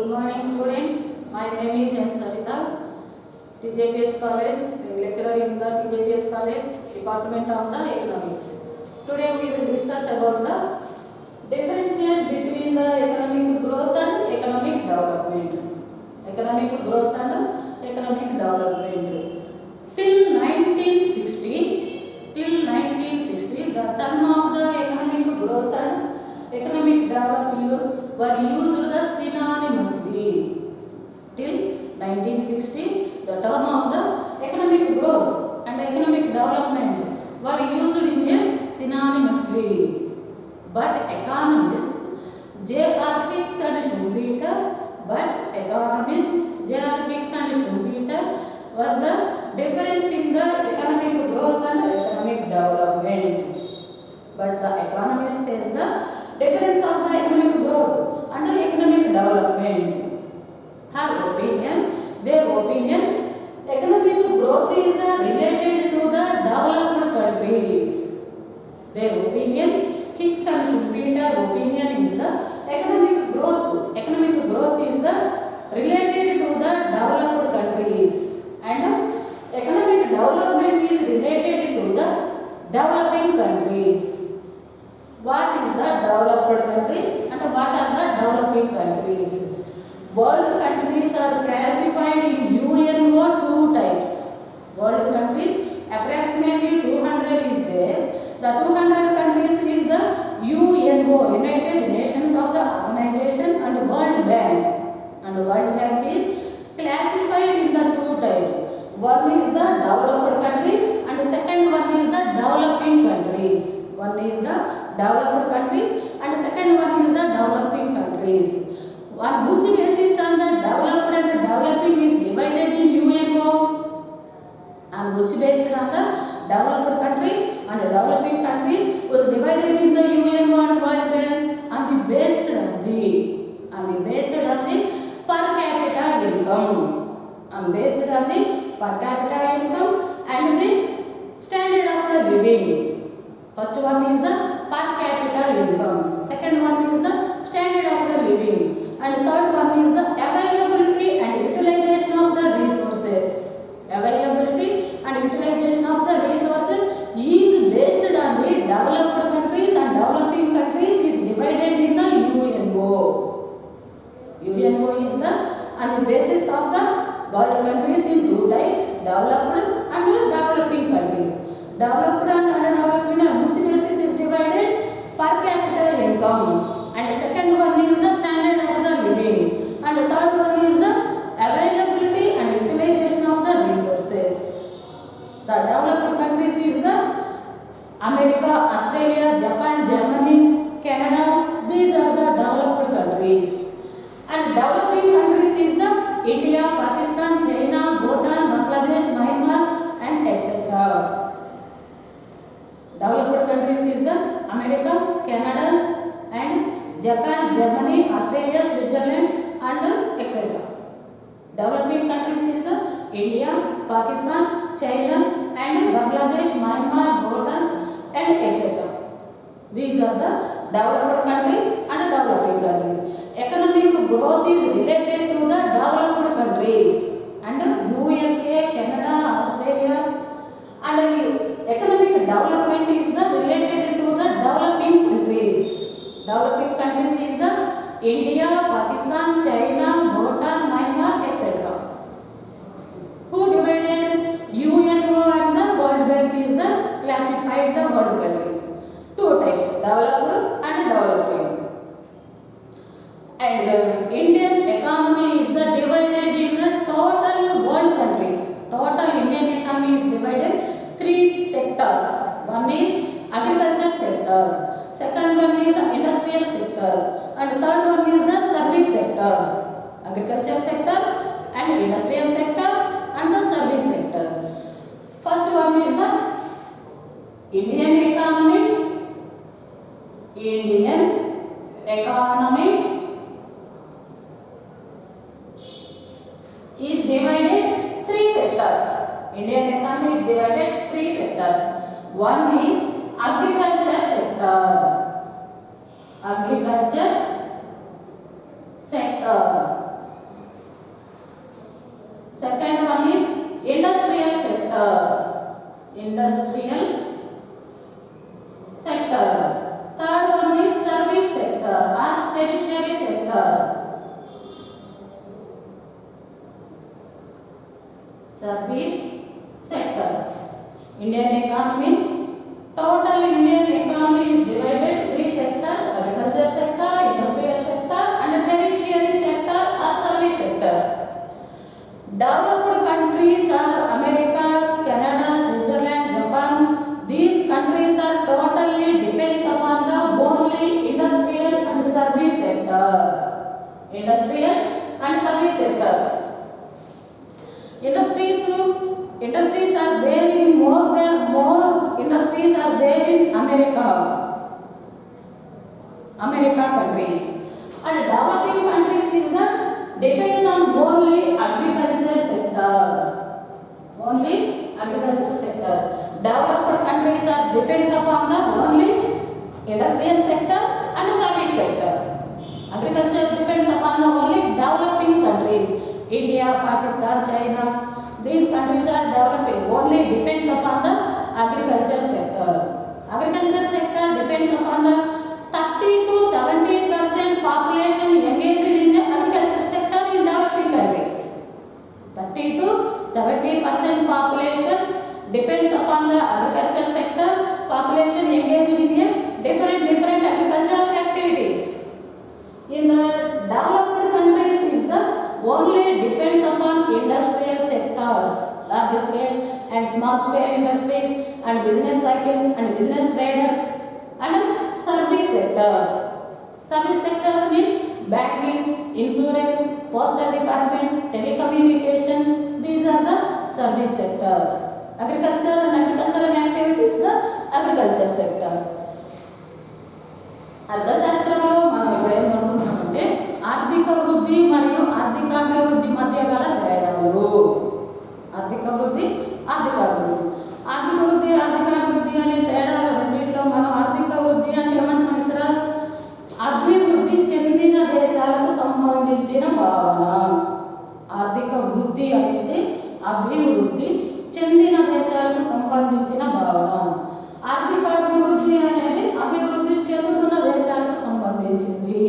Good morning students. My name is M. Savita, TJPS College, lecturer in the TJPS College, Department of the Economics. Today we will discuss about the differentiation between the economic growth and economic development. Economic growth and economic development. Till 1960, the term of the economic growth and economic development were used synonymously. Till 1960, the term of the economic growth and economic development were used synonymously. But economists J.R. Hicks and Schumpeter was the difference in the economic growth and economic development. But the economist says the difference of the economic growth and the economic development. Their opinion, economic growth is related to the developed countries. Their opinion, Hicks and Schumpeter opinion is the economic growth is the related to the developed countries, and economic development is related to the developing countries. What is the developed countries and what are the developing countries? World countries are classified in UNO two types. World countries, approximately 200 is there. The 200 countries is the UNO, United Nations of the Organization, and World Bank. And World Bank is classified in the two types. One is the developed countries and the second one is the developing countries. One is the developed countries and the second one is the developing countries. On which basis on the developed and developing is divided in UNO? On which based on the developed countries and developing countries was divided in the UNO and World Bank? On the based on the per capita income. On based on the per capita income and the standard of the living. First one is the per capita income. Second one is the standard of the living. And third one is the availability and utilization of the resources. Availability and utilization of the resources is based on the developed countries and developing countries is divided in the UNO. UNO is the on the basis of the world countries in two types, developed and developing countries. Developed and undeveloped on which basis is divided? Per capita income. And the second one is the standard of the living. And the third one is the availability and utilization of the resources. The developed countries is the America, Australia, Japan, Germany, Canada. These are the developed countries. And developing countries is the India, Pakistan, China, Bhutan, Bangladesh, Myanmar, and etc. Developed countries is the America, Canada, and Japan, Germany, Australia, Switzerland, and etc. Developing countries is the India, Pakistan, China, and Bangladesh, Myanmar, Bhutan, and etc. These are the developed countries and developing countries. Economic growth is related to the developed countries and USA, Canada, Australia, and economic development is the related to the developing countries. Developing countries is the India, Pakistan, China, Bhutan, Myanmar, etc. Who divided UNO and the World Bank is the classified the world countries. Two types, developed and developing. And the Indian economy is the divided in the total world countries. Total Indian economy is divided three sectors. One is agriculture sector. Second one is the industrial sector, and third one is the service sector. Agriculture sector and industrial sector and the service sector. First one is the Indian economy. Indian economy is divided three sectors. Indian economy is divided three sectors. One is agriculture sector. Agriculture sector. sector. Industrial sector. Third one is service sector as tertiary sector. Service sector. Indian economy. Total Indian economy is divided three sectors: agriculture sector, industrial sector, and tertiary sector or service sector. Developed countries are America, Canada, Switzerland, Japan. These countries are totally depends upon the only industrial and service sector. Industrial and service sector. Industries are there in more industries are there in America countries, and developing countries is the depends on only agriculture sector. Only agriculture sector. Developed countries are depends upon the only industrial sector and service sector. Agriculture depends upon the only developing countries. India, Pakistan, China. These countries are developing only depends upon the agriculture sector. Agriculture sector depends upon the 30 to 70% population engaged in the agriculture sector in developing countries. 30 to 70% population depends upon the agriculture sector. Population engaged in different agricultural activities. In the developed countries is the only depends upon industrial sectors, large scale and small scale industries and business cycles and business traders, and service sector. Service sectors mean banking, insurance, postal department, telecommunications. These are the service sectors. Agriculture and agricultural activities, the agriculture sector. అర్థశాస్త్రంలో మనం ఇప్పుడు ఏం అనుకుంటున్నామంటే ఆర్థిక వృద్ధి మరియు ఆర్థికాభివృద్ధి మధ్య గల తేడాలు. ఆర్థిక వృద్ధి, ఆర్థికాభివృద్ధి. ఆర్థిక వృద్ధి, ఆర్థికాభివృద్ధి అనే తేడాలు రెండింటిలో మనం ఆర్థిక వృద్ధి అంటే ఏమంటాం ఇక్కడ? అభివృద్ధి చెందిన దేశాలకు సంబంధించిన భావన. ఆర్థిక వృద్ధి అనేది అభివృద్ధి చెందిన దేశాలకు సంబంధించిన భావన. ఆర్థిక అభివృద్ధి అనేది అభివృద్ధి చెందుతున్న దేశాలకు సంబంధించింది.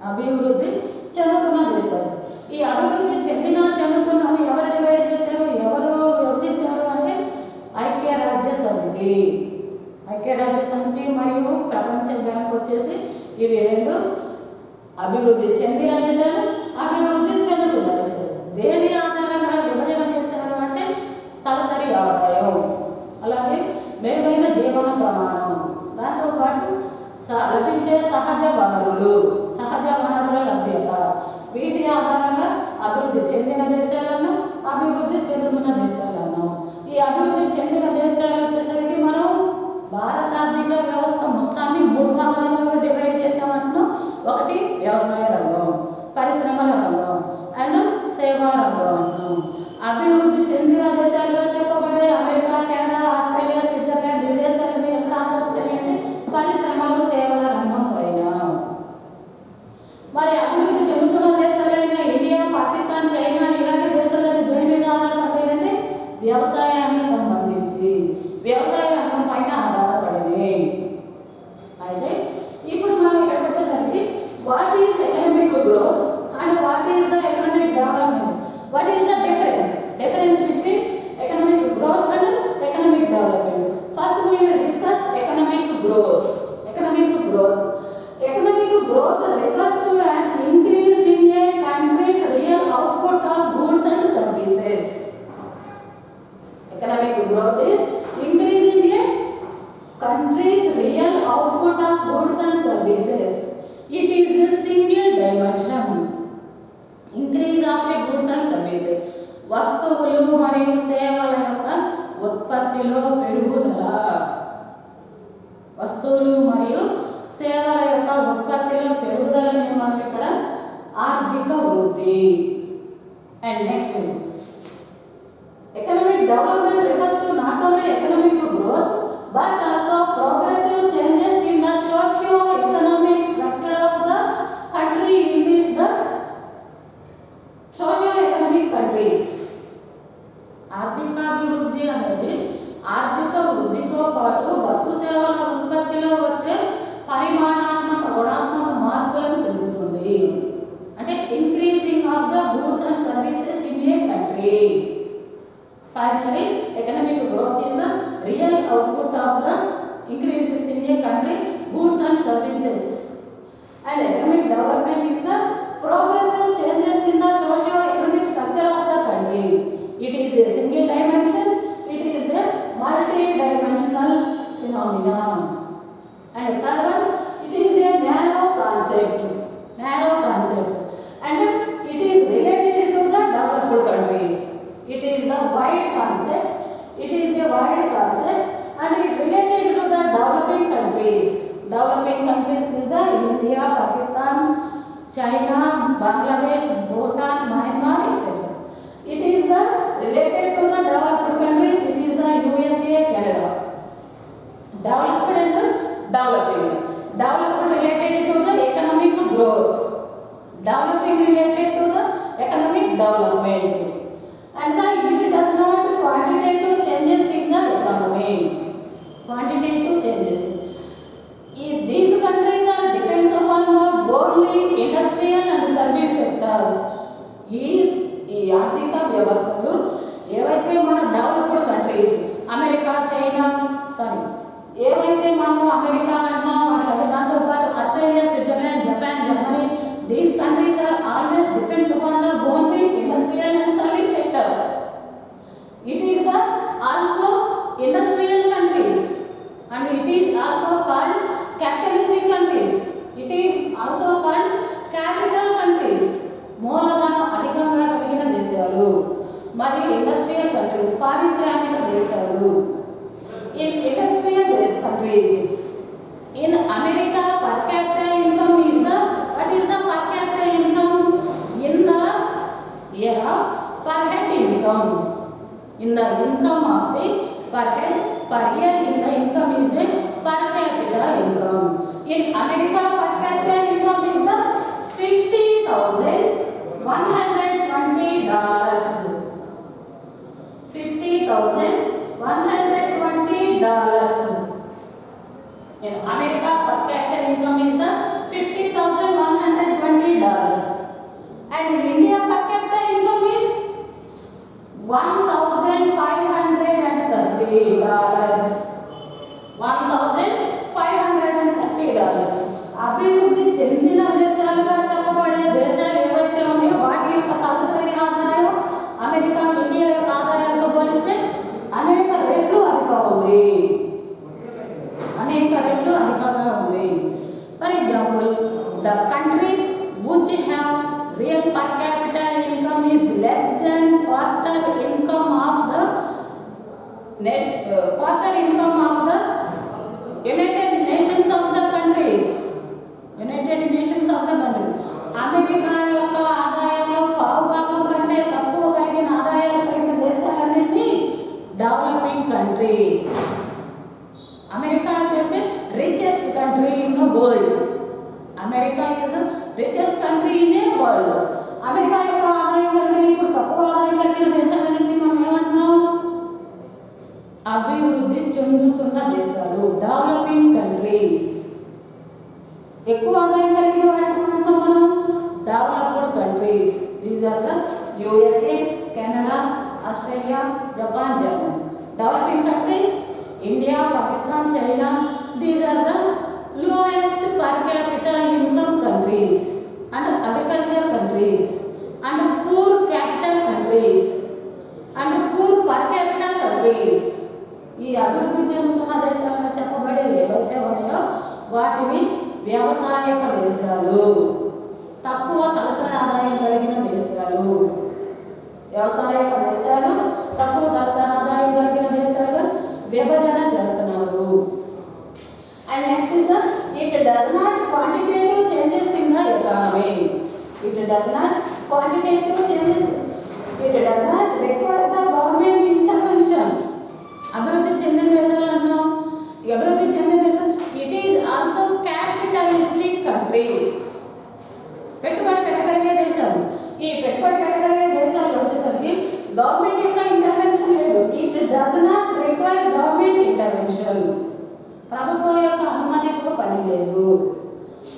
అభివృద్ధి చెందుతున్న దేశాలు. ఈ అభివృద్ధి చెందుతున్న ఎవరు డివైడ్ చేశారు, ఎవరు విభజించారు అంటే ఐక్యరాజ్య సమితి. ఐక్యరాజ్య సమితి మరియు ప్రపంచ బ్యాంక్ వచ్చేసి ఇవి రెండు అభివృద్ధి చెందిన దేశాలు, అభివృద్ధి చెందుతున్న దేశాలు. దేని ఆధారంగా విభజన చేశారు అంటే తలసరి ఆదాయం, అలాగే మెరుగైన జీవన ప్రమాణం, దాంతోపాటు లభించే సహజ వనరుల లభ్యత. వీటి ఆధారంగా అభివృద్ధి చెందిన దేశాలను, అభివృద్ధి చెందుతున్న దేశాలను. ఈ అభివృద్ధి చెందిన దేశాలు వచ్చేసరికి మనం భారత ఆర్థిక వ్యవస్థ మొత్తాన్ని 3 భాగాలుగా డివైడ్ చేసామంటున్నాం. ఒకటి వ్యవసాయ రంగం, పరిశ్రమల రంగం అండ్ సేవా రంగం అంటున్నాం. అభివృద్ధి చెందిన దేశాలుగా చెప్పబడే అమెరికా, కెనడా, ఆస్ట్రేలియా, స్విట్జర్లాండ్ ఈ దేశాలను ఎక్కడ ఆధారపడి అంటే పరిశ్రమలు, సేవల రంగం పైన. మరి అభివృద్ధి చెందుతున్న దేశాలైన ఇండియా, పాకిస్తాన్, చైనా ఇలాంటి దేశాలను దేని మీద ఆధారపడ్డాయి అంటే వ్యవసాయానికి సంబంధించి వ్యవసాయ రంగం పైన ఆధారపడినవి. అయితే ఇప్పుడు మనం ఇక్కడికి వచ్చేసరికి what is economic growth and what is the economic development? What is the difference between economic growth and economic development? First we will discuss economic growth. Economic growth refers to an increase in a country's real output of goods and services. Economic growth is increase in a country's real output of goods and services. It is a single dimension. Increase of a goods and services. వస్తువులు మరియు సేవల యొక్క ఉత్పత్తిలో పెరుగుదల. వస్తువులు మరియు సేవల యొక్క ఉత్పత్తిలో పెరుగుదలని మనం ఇక్కడ ఆర్థిక వృద్ధి. And next economic development refers to not only economic growth but also progressive changes in the socio-economic structure of the country in the socio-economic countries. ఆర్థికాభివృద్ధి ఆర్థిక వృద్ధితో పాటు వస్తు సేవల ఉత్పత్తిలో వచ్చే పరిమాణాత్మక గుణాత్మక మార్పులను తెలుపుతుంది. అంటే increasing of the goods and services in a country. Finally, economic growth is the real output of the increases in a country goods and services. And economic development is the progressive changes in the socio-economic structure of the country. It is a single dimension. It is a multi-dimensional phenomenon. And third one, it is a narrow concept. Narrow concept. And it is related to the developed countries. It is the wide concept. It is a wide concept and it related to the developing countries. Developing countries is the India, Pakistan, China, Bangladesh, Bhutan, Myanmar, etc. It is the related to the developed countries. It is the USA, Canada. Developed and developing. Developed related to the economic growth. Developing related to the economic development. And it does not quantitative changes in the economy. Quantitative changes. If these countries are depends upon the only industrial and service sector. ఈ ఆర్థిక వ్యవస్థలు ఏవైతే మన developed countries America China ఏవైతే మనం America అంటున్నాం అట్లాగే దాంతోపాటు Australia Switzerland Japan Germany these countries are always depends upon the only industrial and service sector. It is the also industrial countries and it is also called capitalistic countries. It is also called capital countries. మూలధనం అధికంగా కలిగిన దేశాలు మరియు industrial countries పారిశ్రామిక దేశాలు. In industrial countries, in America per capita income is the what is the per capita income in the year per head income. In the income of the per head per year in the income is the per capita income. In America per capita income is the $50,120. $50,120. In America per capita income is the $50,120. And in India per capita income is $1,530. $1,530. అభివృద్ధి చెందిన దేశాలుగా చెప్పబడే దేశాలు ఏవైతే ఉన్నాయో వాటి యొక్క తలసరి ఆదాయం America India యొక్క ఆదాయాలతో పోలిస్తే అనేక రెట్లు అధికంగా ఉంది. For example the countries which have real per capita income is less than quarter income of the United Nations of the countries. America యొక్క ఆదాయంలో పావు భాగం కంటే తక్కువ కలిగిన ఆదాయాలు కలిగిన దేశాలన్నింటినీ డెవలపింగ్ కంట్రీస్. అమెరికా వచ్చేసి richest country in the world. America is the richest country in a world. America యొక్క ఆదాయం కంటే ఇప్పుడు తక్కువ ఆదాయం కలిగిన దేశాలన్నింటినీ మనం ఏమంటున్నాం? అభివృద్ధి చెందుతున్న దేశాలు, డెవలపింగ్ కంట్రీస్. ఎక్కువ ఆదాయం కలిగిన వాటిని మనం developed countries. These are the USA, Canada, Australia, Japan, Germany. Developing countries India, Pakistan, China. These are the lowest per capita income countries and agriculture countries and poor capital countries and poor per capita countries. ఈ అభివృద్ధి చెందుతున్న దేశాలుగా చెప్పబడే ఏవైతే ఉన్నాయో వాటిని వ్యవసాయక దేశాలు, తక్కువ తలసరి ఆదాయం కలిగిన దేశాలు. వ్యవసాయక దేశాలు తక్కువ తలసరి ఆదాయం కలిగిన దేశాలుగా విభజన చేస్తున్నారు. And next is the it does not quantitative changes in the economy. It does not quantitative changes. It does not require the government intervention. అభివృద్ధి చెందిన దేశాలు అన్నాం. అభివృద్ధి చెందిన దేశాలు it is also capitalistic countries. పెట్టుబడి పెట్టగలిగే దేశాలు. ఈ పెట్టుబడి పెట్టగలిగే దేశాలు వచ్చేసరికి గవర్నమెంట్ యొక్క ఇంటర్వెన్షన్ లేదు. It does not require government intervention. ప్రభుత్వం యొక్క అనుమతితో పని లేదు.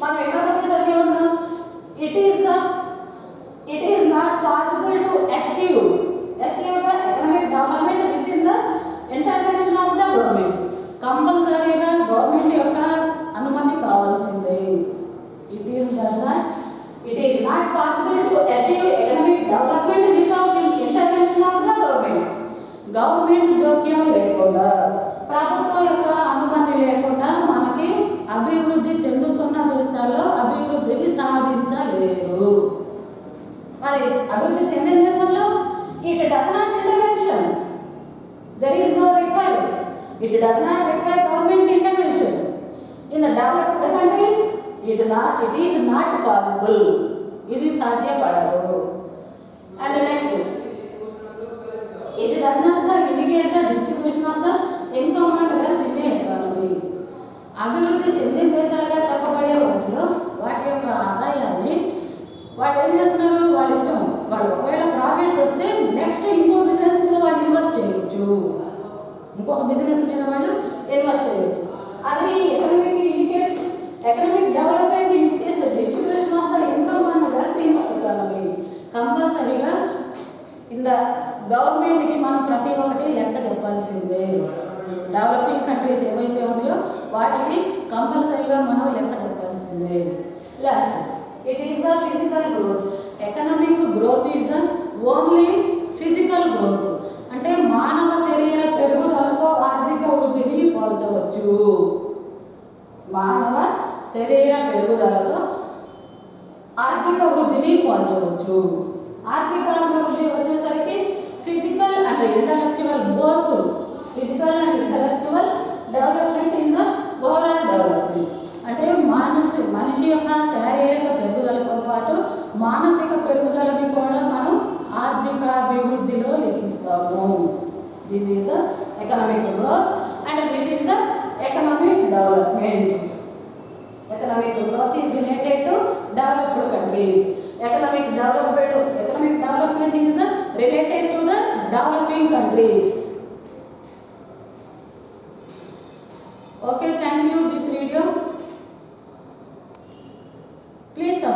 మనం ఎక్కడ చదివి ఉన్నాం, it is not possible to achieve the economic development with in the intervention of the government. కంపల్సరీగా గవర్నమెంట్ యొక్క అనుమతి కావాల్సిందే. It is not possible to achieve economic development without intervention of the government. Government జోక్యం లేకుండా, ప్రభుత్వం యొక్క అనుమతి లేకుండా మనకి అభివృద్ధి చెందుతున్న దేశాల్లో అభివృద్ధిని సాధించలేరు. మరి అభివృద్ధి చెందిన దేశంలో it does not intervention, there is no require, it does not require government intervention. In the developed countries it is not possible, ఇది సాధ్యపడదు. And next, it does not indicate the distribution of the income and wealth in the economy. అభివృద్ధి చెందిన దేశాలుగా చెప్పబడే వాటిలో వాటి యొక్క ఆదాయాన్ని వాళ్ళు ఏం చేస్తున్నారు, వాళ్ళ ఇష్టం. వాళ్ళు ఒకవేళ ప్రాఫిట్స్ వస్తే నెక్స్ట్ ఇంకో బిజినెస్ మీద వాళ్ళు ఇన్వెస్ట్ చేయొచ్చు, ఇంకొక బిజినెస్ మీద వాళ్ళు ఇన్వెస్ట్ చేయొచ్చు. అది economic development indicates the distribution of the income and wealth in economy. కంపల్సరీగా ఇంత గవర్నమెంట్కి మనం ప్రతి ఒక్కటి లెక్క చెప్పాల్సిందే. డెవలపింగ్ కంట్రీస్ ఏవైతే ఉన్నాయో వాటికి కంపల్సరీగా మనం లెక్క చెప్పాల్సిందే. Last, it is the physical growth. Economic growth is the only physical growth. అంటే మానవ శరీర పెరుగుదలతో ఆర్థిక వృద్ధిని పోల్చవచ్చు. మానవ శరీర పెరుగుదలతో ఆర్థిక వృద్ధిని పోల్చవచ్చు. ఆర్థిక అభివృద్ధి వచ్చేసరికి physical and intellectual, both physical and intellectual development in the overall development. అంటే మనిషి యొక్క శారీరక పెరుగుదలతో పాటు మానసిక పెరుగుదలని కూడా మనం ఆర్థిక అభివృద్ధిలో లెక్కిస్తాము. This is the economic growth and this is the economic development. Economic growth is related to developed countries. Economic development is related to the developing countries.